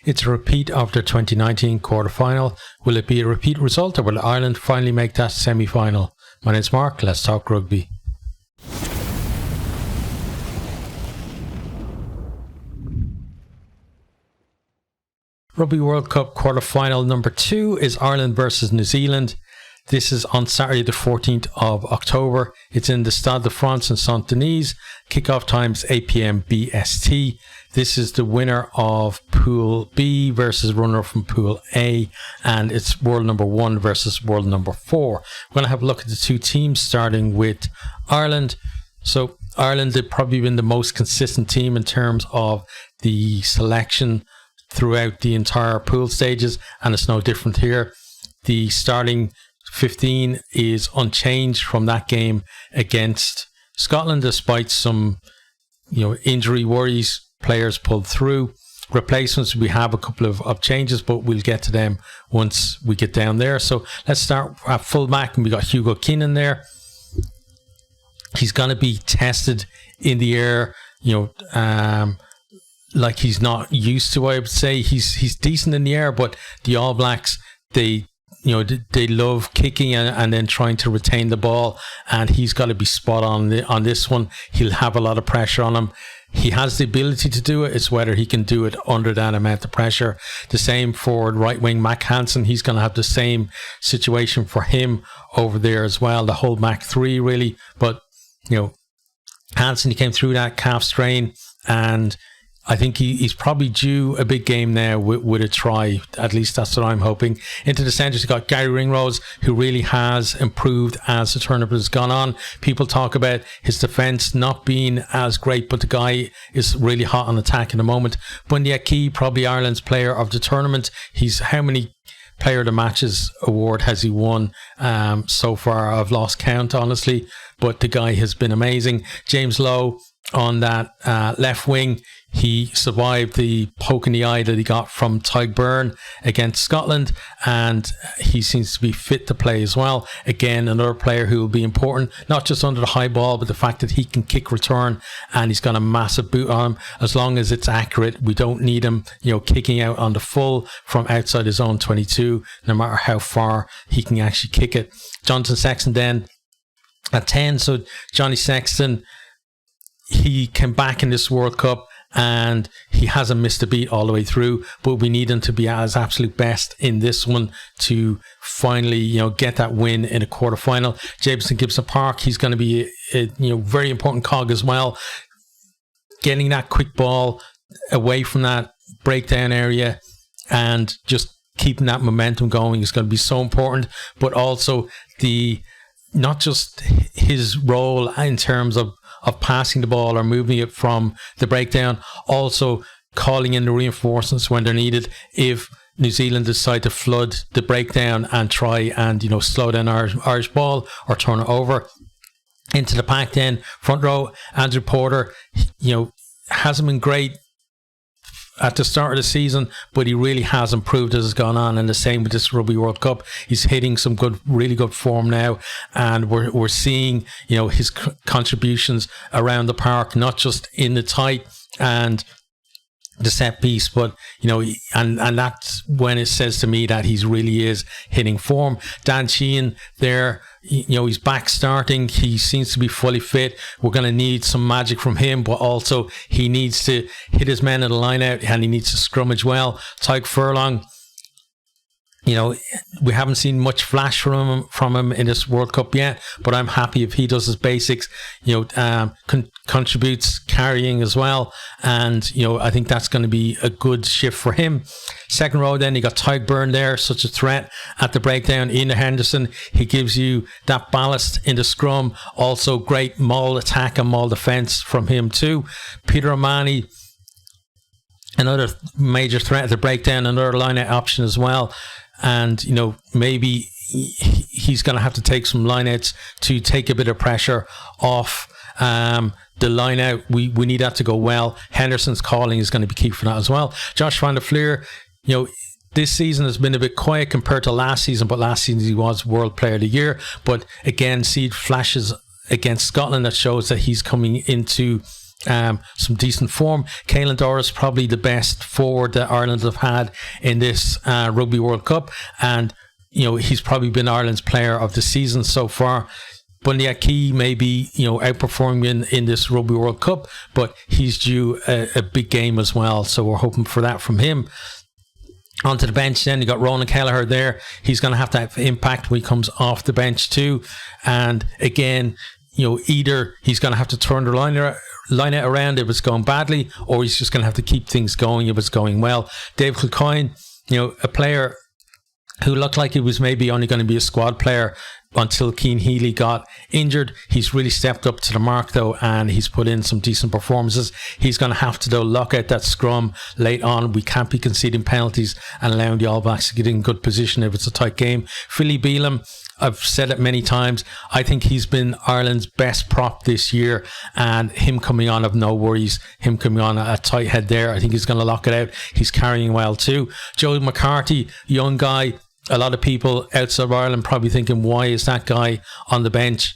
It's a repeat of the 2019 quarter-final. Will it be a repeat result, or will Ireland finally make that semi-final? My name's Mark, let's talk rugby. Rugby World Cup quarter-final number 2 is Ireland versus New Zealand. This is on Saturday the 14th of October. It's in the Stade de France in Saint-Denis. Kickoff time's 8 p.m. BST. This is the winner of Pool B versus runner from Pool A, and it's world number 1 versus world number 4. We're going to have a look at the two teams, starting with Ireland. So Ireland have probably been the most consistent team in terms of the selection throughout the entire pool stages, and it's no different here. The starting 15 is unchanged from that game against Scotland, despite some injury worries. Players pulled through. Replacements, we have a couple of changes, but we'll get to them once we get down there. So let's start at full back, and we got Hugo Keenan there. He's going to be tested in the air, like he's not used to. I would say he's decent in the air, but the All Blacks, they love kicking and then trying to retain the ball, and he's got to be spot on this one. He'll have a lot of pressure on him. He has the ability to do it. It's whether he can do it under that amount of pressure. The same for right wing Mac Hansen. He's going to have the same situation for him over there as well. The whole Mac 3 really, but Hansen, he came through that calf strain, and I think he's probably due a big game now with a try. At least that's what I'm hoping. Into the centres, you've got Gary Ringrose, who really has improved as the tournament has gone on. People talk about his defence not being as great, but the guy is really hot on attack in the moment. Bundy Aki, probably Ireland's player of the tournament. How many player of the matches award has he won so far? I've lost count, honestly, but the guy has been amazing. James Lowe on that left wing, he survived the poke in the eye that he got from Tyg Byrne against Scotland, and he seems to be fit to play as well. Again, another player who will be important, not just under the high ball, but the fact that he can kick return, and he's got a massive boot on him. As long as it's accurate, we don't need him kicking out on the full from outside his own 22, no matter how far he can actually kick it. Jonathan Sexton then at 10. So Johnny Sexton, he came back in this World Cup and he hasn't missed a beat all the way through, but we need him to be at his absolute best in this one to finally get that win in a quarterfinal. Jameson Gibson Park, he's going to be a very important cog as well. Getting that quick ball away from that breakdown area and just keeping that momentum going is going to be so important, but also not just his role in terms of passing the ball or moving it from the breakdown, also calling in the reinforcements when they're needed if New Zealand decide to flood the breakdown and try and slow down Irish ball or turn it over. Into the pack then, front row, Andrew Porter, hasn't been great at the start of the season, but he really has improved as it's gone on, and the same with this Rugby World Cup. He's hitting some really good form now, and we're seeing his contributions around the park, not just in the tight and the set piece, but and that's when it says to me that he's really is hitting form. Dan Sheehan there, he's back starting. He seems to be fully fit. We're going to need some magic from him, but also he needs to hit his men in the line out, and he needs to scrummage well. Tyke Furlong, we haven't seen much flash from him in this World Cup yet, but I'm happy if he does his basics, contributes carrying as well, and I think that's going to be a good shift for him. Second row then, you got Tyg Byrne there, such a threat at the breakdown. Ian Henderson, he gives you that ballast in the scrum, also great maul attack and maul defence from him too. Peter O'Mahony, another major threat at the breakdown, another line-out option as well. And maybe he's going to have to take some lineouts to take a bit of pressure off the line out. We need that to go well. Henderson's calling is going to be key for that as well. Josh van der Fleer, this season has been a bit quiet compared to last season, but last season he was World Player of the Year. But again, see flashes against Scotland that shows that he's coming into some decent form. Caelan Doris, probably the best forward that Ireland have had in this Rugby World Cup, and he's probably been Ireland's player of the season so far. Bundy Aki maybe outperforming in this Rugby World Cup, but he's due a big game as well, so we're hoping for that from him. Onto the bench then, you got Ronan Kelleher there. He's going to have impact when he comes off the bench too, and again, either he's going to have to turn the line it around if it's going badly, or he's just going to have to keep things going if it's going well. Dave Kilcoyne, a player who looked like he was maybe only going to be a squad player until Cian Healy got injured. He's really stepped up to the mark though, and he's put in some decent performances. He's going to have to though lock out that scrum late on. We can't be conceding penalties and allowing the All Blacks to get in good position if it's a tight game. Philly Bealham, I've said it many times, I think he's been Ireland's best prop this year, and him coming on, I've no worries. Him coming on a tight head there, I think he's going to lock it out. He's carrying well too. Joe McCarthy, young guy. A lot of people outside of Ireland probably thinking, why is that guy on the bench?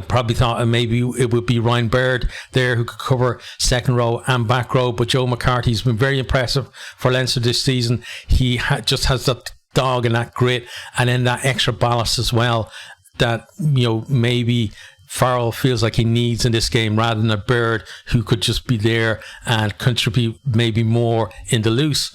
Probably thought maybe it would be Ryan Baird there who could cover second row and back row, but Joe McCarthy's been very impressive for Leinster this season. He just has that dog and that grit, and then that extra ballast as well that maybe Farrell feels like he needs in this game, rather than a Baird who could just be there and contribute maybe more in the loose.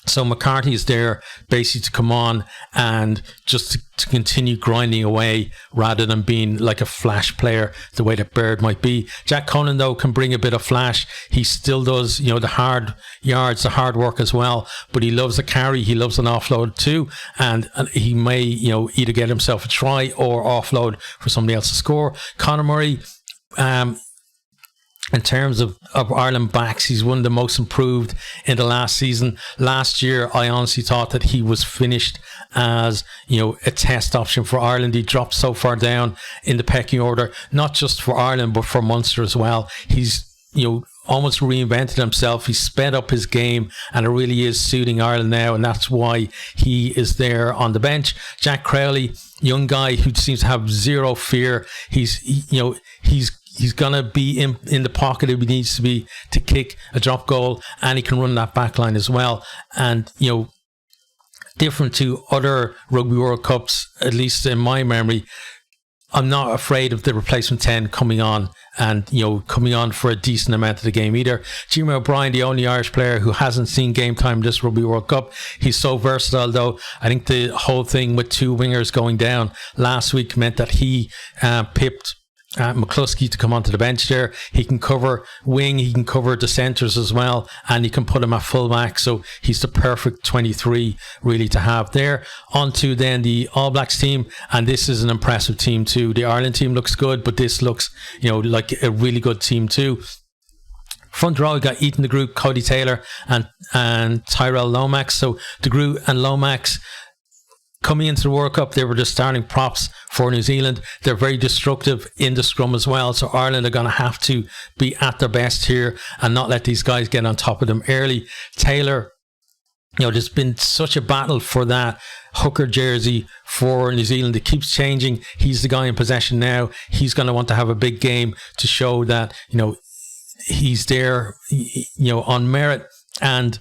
So McCarthy is there basically to come on and just to continue grinding away, rather than being like a flash player the way that Baird might be. Jack Conan though can bring a bit of flash. He still does the hard yards, the hard work as well, but he loves a carry, he loves an offload too, and he may either get himself a try or offload for somebody else to score. Conor Murray, in terms of Ireland backs, he's one of the most improved in the last season. Last year, I honestly thought that he was finished as, a test option for Ireland. He dropped so far down in the pecking order, not just for Ireland, but for Munster as well. He's, almost reinvented himself. He's sped up his game, and it really is suiting Ireland now, and that's why he is there on the bench. Jack Crowley, young guy who seems to have zero fear. He's going to be in the pocket if he needs to be to kick a drop goal, and he can run that back line as well. And, different to other Rugby World Cups, at least in my memory, I'm not afraid of the replacement 10 coming on and, coming on for a decent amount of the game either. Jimmy O'Brien, the only Irish player who hasn't seen game time this Rugby World Cup. He's so versatile though. I think the whole thing with two wingers going down last week meant that he pipped McCluskey to come onto the bench there. He can cover wing, he can cover the centres as well, and he can put him at full back, so he's the perfect 23 really to have there. On to then the All Blacks team, and this is an impressive team too. The Ireland team looks good, but this looks like a really good team too. Front row, we got Ethan de Groot, Cody Taylor and Tyrell Lomax. So de Groot and Lomax, coming into the World Cup, they were the starting props for New Zealand. They're very destructive in the scrum as well, so Ireland are going to have to be at their best here and not let these guys get on top of them early. Taylor, there's been such a battle for that hooker jersey for New Zealand. It keeps changing. He's the guy in possession now. He's going to want to have a big game to show that he's there on merit, and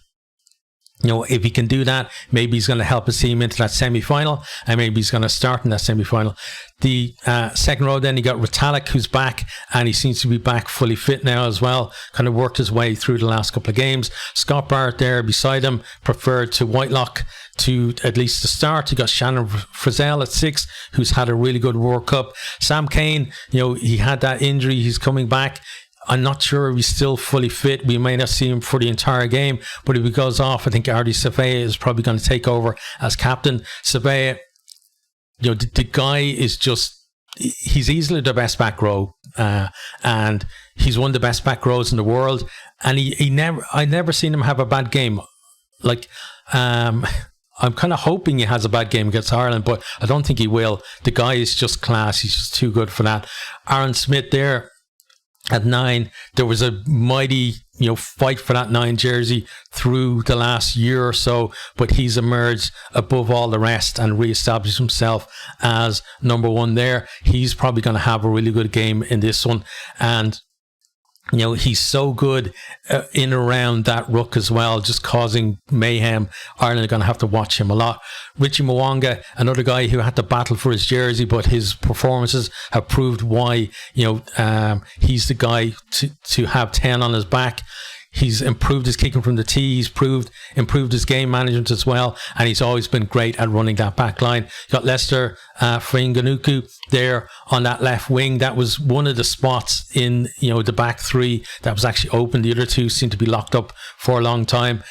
if he can do that, maybe he's going to help his team into that semi-final, and maybe he's going to start in that semi-final. The second row then, you got Retallick, who's back, and he seems to be back fully fit now as well. Kind of worked his way through the last couple of games. Scott Barrett there beside him, preferred to Whitelock to at least the start. You got Shannon Frizzell at 6, who's had a really good World Cup. Sam Cane, he had that injury, he's coming back. I'm not sure if he's still fully fit. We may not see him for the entire game, but if he goes off, I think Ardy Savea is probably going to take over as captain. Savea, the guy is just, he's easily the best back row, and he's one of the best back rows in the world. And I never seen him have a bad game. I'm kind of hoping he has a bad game against Ireland, but I don't think he will. The guy is just class. He's just too good for that. Aaron Smith there at 9, there was a mighty fight for that 9 jersey through the last year or so, but he's emerged above all the rest and re-established himself as number 1 there. He's probably going to have a really good game in this one. And He's so good in around that ruck as well, just causing mayhem. Ireland are going to have to watch him a lot. Richie Mwanga, another guy who had to battle for his jersey, but his performances have proved why, he's the guy to have 10 on his back. He's improved his kicking from the tee. He's improved his game management as well. And he's always been great at running that back line. You got Lester Fringanuku there on that left wing. That was one of the spots in, the back three that was actually open. The other two seemed to be locked up for a long time.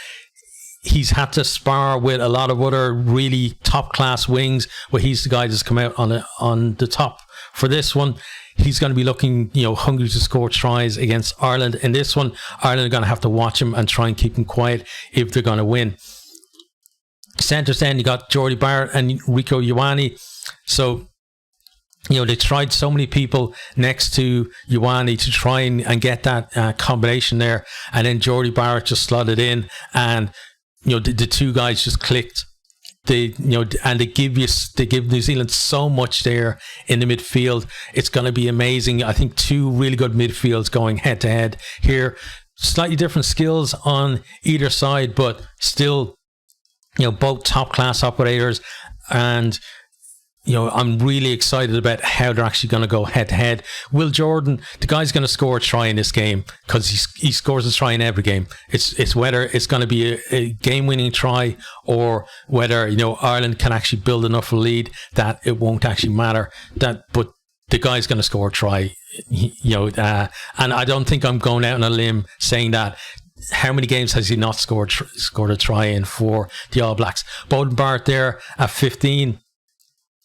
He's had to spar with a lot of other really top class wings, but he's the guy that's come out on the top for this one. He's going to be looking, hungry to score tries against Ireland. In this one, Ireland are going to have to watch him and try and keep him quiet if they're going to win. Centres then, you got Jordy Barrett and Rico Ioane. So, they tried so many people next to Ioane to try and get that combination there. And then Jordy Barrett just slotted in, and, the two guys just clicked. And they give New Zealand so much there in the midfield. It's going to be amazing. I think two really good midfields going head to head here. Slightly different skills on either side, but still, both top class operators. And, I'm really excited about how they're actually going to go head to head. Will Jordan, the guy's going to score a try in this game because he scores a try in every game. It's whether it's going to be a game-winning try or whether, Ireland can actually build enough of a lead that it won't actually matter. But the guy's going to score a try, and I don't think I'm going out on a limb saying that. How many games has he not scored a try in for the All Blacks? Beauden Barrett there at 15.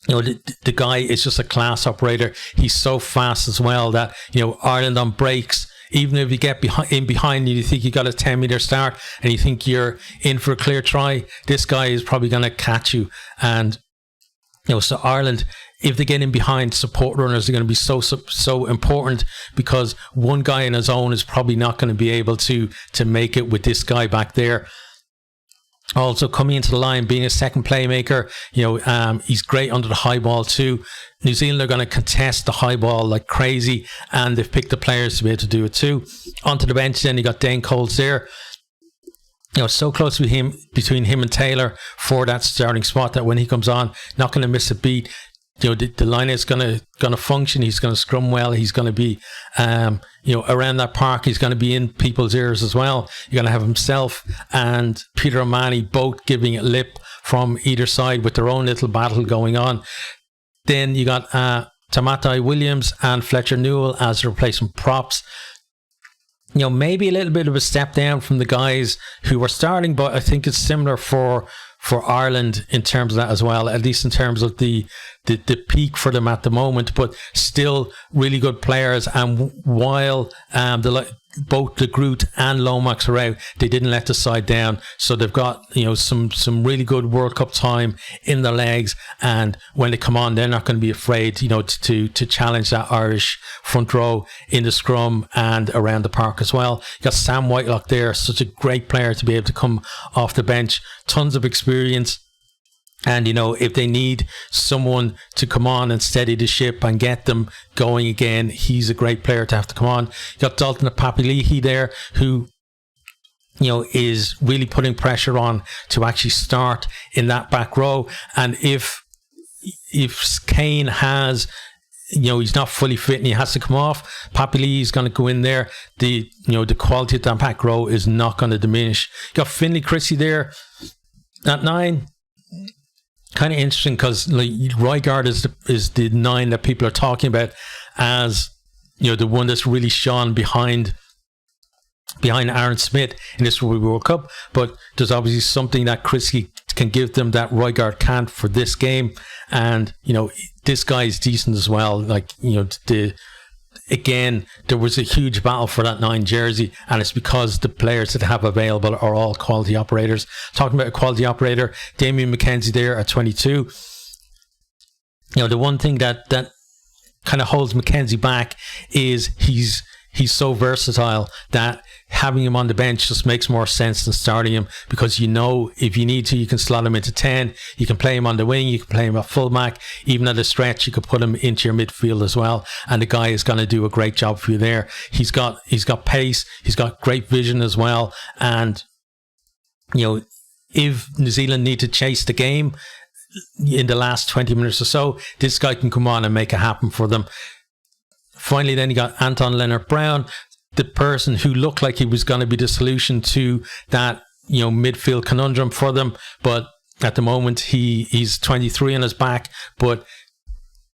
The guy is just a class operator. He's so fast as well that, Ireland on breaks, even if you get behind you think you got a 10-meter start and you think you're in for a clear try, this guy is probably going to catch you. And, so Ireland, if they get in behind, support runners are going to be so important, because one guy on his own is probably not going to be able to make it with this guy back there. Also coming into the line, being a second playmaker, he's great under the high ball too. New Zealand are going to contest the high ball like crazy, and they've picked the players to be able to do it too. Onto the bench then, you got Dane Coles there. So close between him and Taylor for that starting spot that when he comes on, not going to miss a beat. The line is going to function. He's going to scrum well. He's going to be, around that park. He's going to be in people's ears as well. You're going to have himself and Peter O'Mahony both giving it lip from either side with their own little battle going on. Then you got Tamatai Williams and Fletcher Newell as the replacement props. Maybe a little bit of a step down from the guys who were starting, but I think it's similar for Ireland in terms of that as well, at least in terms of the peak for them at the moment, but still really good players. And while both De Groot and Lomax are out, they didn't let the side down, so they've got some really good World Cup time in their legs, and when they come on, they're not going to be afraid to challenge that Irish front row in the scrum and around the park as well. You got Sam Whitelock there, such a great player to be able to come off the bench, tons of experience. And, if they need someone to come on and steady the ship and get them going again, he's a great player to have to come on. You got Dalton Papali'i there, who, is really putting pressure on to actually start in that back row. And if Kane has, he's not fully fit and he has to come off, Papali'i is going to go in there. The quality of that back row is not going to diminish. You got Finlay Christie there at 9. Kind of interesting because Rygaard is the 9 that people are talking about as the one that's really shone behind Aaron Smith in this World Cup. But there's obviously something that Christie can give them that Rygaard can't for this game. And this guy is decent as well. Again, there was a huge battle for that 9 jersey, and it's because the players that have available are all quality operators. Talking about a quality operator, Damien McKenzie there at 22. The one thing that kind of holds McKenzie back is he's so versatile that having him on the bench just makes more sense than starting him, because if you need to, you can slot him into 10, you can play him on the wing, you can play him at fullback, even at a stretch you could put him into your midfield as well, and the guy is going to do a great job for you there. He's got pace, he's got great vision as well, and if New Zealand need to chase the game in the last 20 minutes or so, this guy can come on and make it happen for them. Finally, then you got Anton Leonard-Brown, the person who looked like he was going to be the solution to that midfield conundrum for them, but at the moment he's 23 on his back. But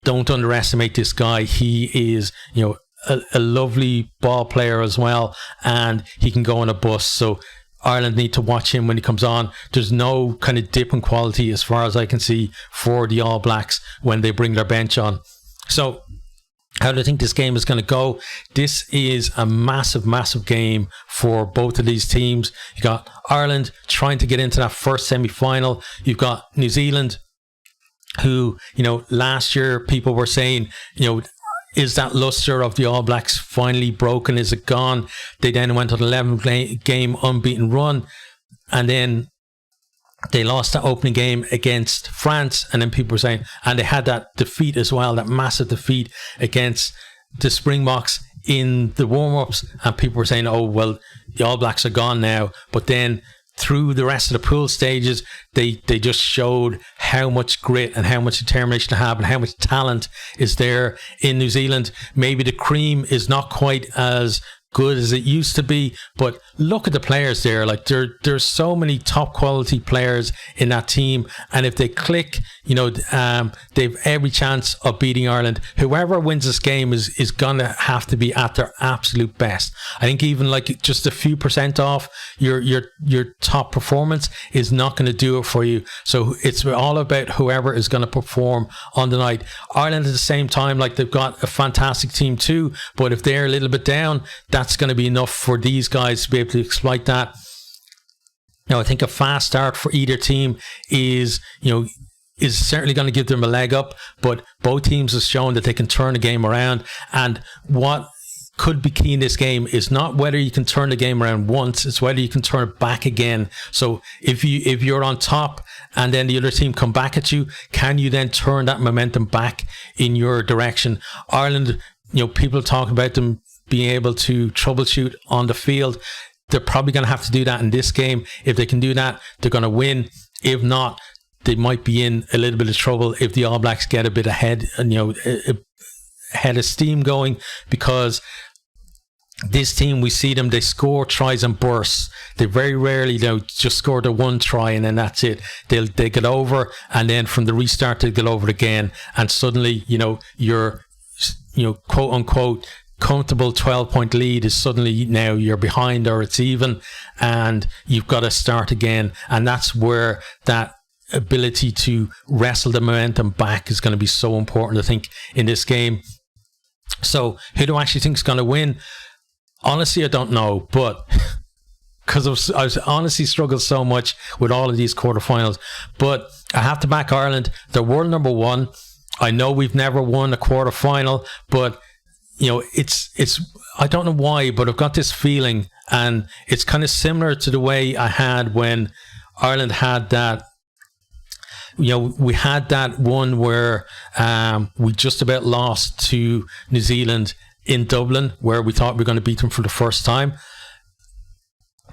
don't underestimate this guy. He is a lovely ball player as well, and he can go on a bus. So Ireland need to watch him when he comes on. There's no kind of dip in quality as far as I can see for the All Blacks when they bring their bench on. So how do I think this game is going to go? This is a massive, massive game for both of these teams. You got Ireland trying to get into that first semi-final. You've got New Zealand, who, last year people were saying, is that luster of the All Blacks finally broken? Is it gone? They then went on an 11-game unbeaten run, and then they lost that opening game against France, and then people were saying, and they had that defeat as well, that massive defeat against the Springboks in the warm-ups, and people were saying, oh, well, the All Blacks are gone now. But then through the rest of the pool stages, they just showed how much grit and how much determination to have and how much talent is there in New Zealand. Maybe the cream is not quite as good as it used to be, but look at the players there. Like there's so many top quality players in that team, and if they click, they've every chance of beating Ireland. Whoever wins this game is gonna have to be at their absolute best. I think even like just a few percent off your top performance is not going to do it for you. So it's all about whoever is going to perform on the night. Ireland at the same time, like, they've got a fantastic team too, but if they're a little bit down, that's going to be enough for these guys to be able to exploit that. I think a fast start for either team is certainly going to give them a leg up, but both teams have shown that they can turn the game around. And what could be key in this game is not whether you can turn the game around once, it's whether you can turn it back again. So if you're on top and then the other team come back at you, can you then turn that momentum back in your direction? Ireland, people talk about them being able to troubleshoot on the field. They're probably going to have to do that in this game. If they can do that, they're going to win. If not, they might be in a little bit of trouble if the All Blacks get a bit ahead, head of steam going, because this team, we see them, they score tries and bursts. They very rarely just score the one try and then that's it. They get over, and then from the restart they get over again, and suddenly your quote unquote comfortable 12-point lead is suddenly now you're behind, or it's even, and you've got to start again. And that's where that ability to wrestle the momentum back is going to be so important, I think, in this game. So who do I actually think is going to win? Honestly, I don't know, but because I've honestly struggled so much with all of these quarterfinals, but I have to back Ireland. They're world number one. I know we've never won a quarterfinal, but it's I don't know why, but I've got this feeling, and it's kind of similar to the way I had when Ireland had that. We had that one where we just about lost to New Zealand in Dublin, where we thought we were going to beat them for the first time.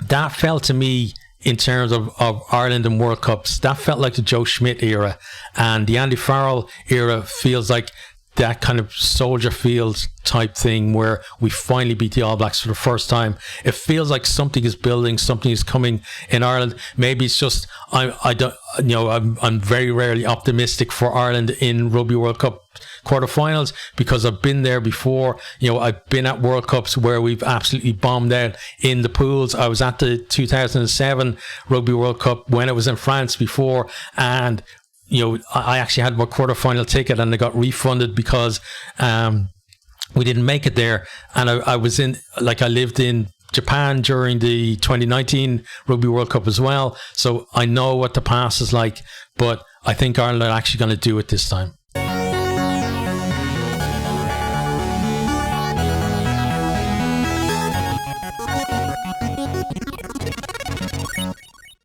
That felt to me, in terms of Ireland and World Cups, that felt like the Joe Schmidt era, and the Andy Farrell era feels like that kind of soldier field type thing where we finally beat the All Blacks for the first time. It feels like something is building, something is coming in Ireland. Maybe it's just I'm very rarely optimistic for Ireland in Rugby World Cup quarterfinals, because I've been there before. I've been at World Cups where we've absolutely bombed out in the pools. I was at the 2007 Rugby World Cup when it was in France before, and I actually had my quarterfinal ticket and I got refunded because we didn't make it there. And I lived in Japan during the 2019 Rugby World Cup as well. So I know what the past is like, but I think Ireland are actually going to do it this time.